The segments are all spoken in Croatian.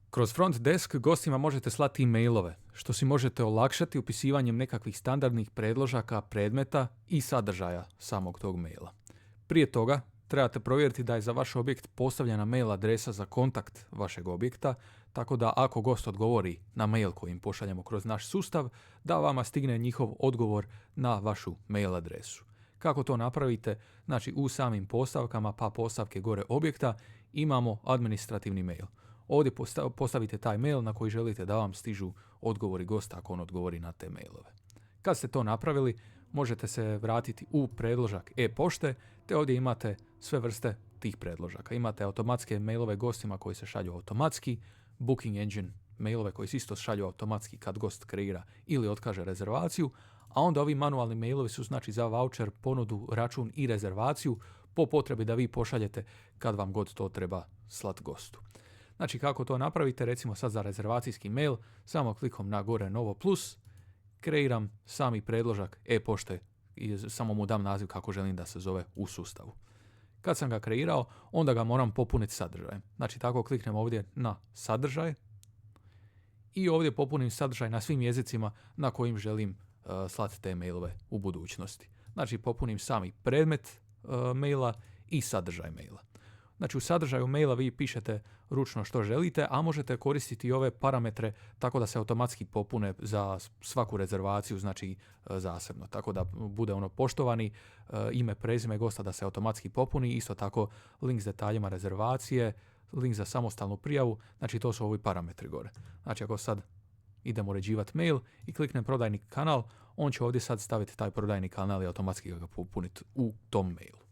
Kroz front desk gostima možete slati e-mailove, što si možete olakšati upisivanjem nekakvih standardnih predložaka, predmeta i sadržaja samog tog maila. Prije toga trebate provjeriti da je za vaš objekt postavljena mail adresa za kontakt vašeg objekta, tako da ako gost odgovori na mail koji im pošaljemo kroz naš sustav, da vama stigne njihov odgovor na vašu mail adresu. Kako to napravite? Znači u samim postavkama pa postavke gore objekta imamo administrativni mail. Ovdje postavite taj mail na koji želite da vam stižu odgovori gosta ako on odgovori na te mailove. Kad ste to napravili, možete se vratiti u predložak e-pošte, te ovdje imate sve vrste tih predložaka. Imate automatske mailove gostima koji se šalju automatski, booking engine mailove koji se isto šalju automatski kad gost kreira ili otkaže rezervaciju, a onda ovi manualni mailovi su znači za voucher, ponudu, račun i rezervaciju po potrebi da vi pošaljete kad vam god to treba slat gostu. Znači kako to napravite, recimo sad za rezervacijski mail, samo klikom na gore novo plus, kreiram sami predložak e-pošte i samo mu dam naziv kako želim da se zove u sustavu. Kad sam ga kreirao, onda ga moram popuniti sadržajem. Znači tako kliknem ovdje na sadržaj i ovdje popunim sadržaj na svim jezicima na kojim želim slati te mailove u budućnosti. Znači popunim sami predmet maila i sadržaj maila. Znači u sadržaju maila vi pišete ručno što želite, a možete koristiti i ove parametre tako da se automatski popune za svaku rezervaciju, znači zasebno. Tako da bude ono poštovani ime, prezime gosta da se automatski popuni, isto tako link s detaljima rezervacije, link za samostalnu prijavu, znači to su ovi parametri gore. Znači ako sad idem uređivati mail i kliknem prodajni kanal, on će ovdje sad staviti taj prodajni kanal i automatski ga popuniti u tom mailu.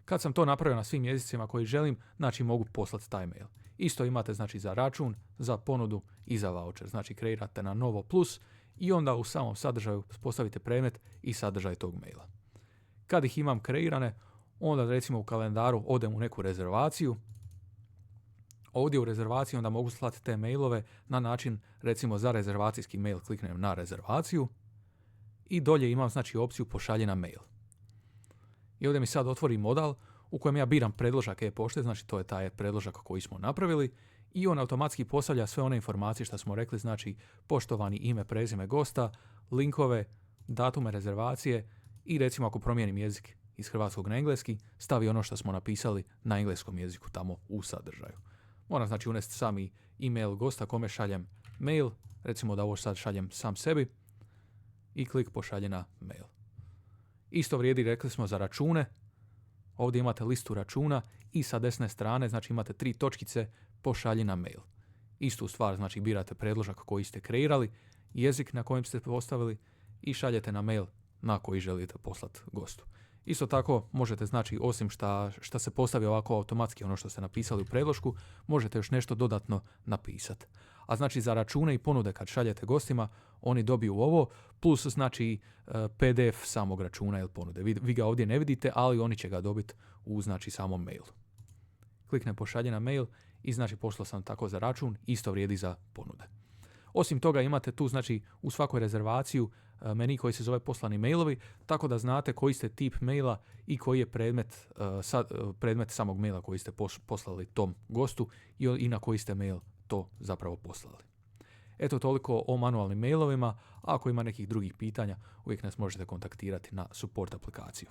Kad sam to napravio na svim jezicima koji želim, znači mogu poslati taj mail. Isto imate znači za račun, za ponudu i za voucher. Znači kreirate na novo plus i onda u samom sadržaju postavite predmet i sadržaj tog maila. Kad ih imam kreirane, onda recimo u kalendaru odem u neku rezervaciju. Ovdje u rezervaciji onda mogu slati te mailove na način recimo za rezervacijski mail kliknem na rezervaciju i dolje imam znači opciju pošalji na mail. I ovdje mi sad otvori modal u kojem ja biram predložak e-pošte, znači to je taj predložak koji smo napravili i on automatski postavlja sve one informacije što smo rekli, znači poštovani ime, prezime gosta, linkove, datume rezervacije i recimo ako promijenim jezik iz hrvatskog na engleski, stavi ono što smo napisali na engleskom jeziku tamo u sadržaju. Moram znači unesti sami email gosta kome šaljem mail, recimo da ovo sad šaljem sam sebi i klik pošalje na mail. Isto vrijedi, rekli smo, za račune. Ovdje imate listu računa i sa desne strane, znači imate 3 točkice, pošalji na mail. Istu stvar, znači birate predložak koji ste kreirali, jezik na kojem ste postavili i šaljete na mail na koji želite poslati gostu. Isto tako možete, znači, osim šta se postavi ovako automatski ono što ste napisali u predlošku, možete još nešto dodatno napisati. A znači za račune i ponude kad šaljete gostima, oni dobiju ovo, plus znači PDF samog računa ili ponude. Vi ga ovdje ne vidite, ali oni će ga dobiti u znači samom mailu. Kliknem pošalje na mail i znači poslao sam tako za račun, isto vrijedi za ponude. Osim toga imate tu znači u svakoj rezervaciju meni koji se zove poslani mailovi, tako da znate koji ste tip maila i koji je predmet samog maila koji ste poslali tom gostu i na koji ste mail to zapravo poslali. Eto toliko o manualnim mailovima, a ako ima nekih drugih pitanja uvijek nas možete kontaktirati na support aplikaciju.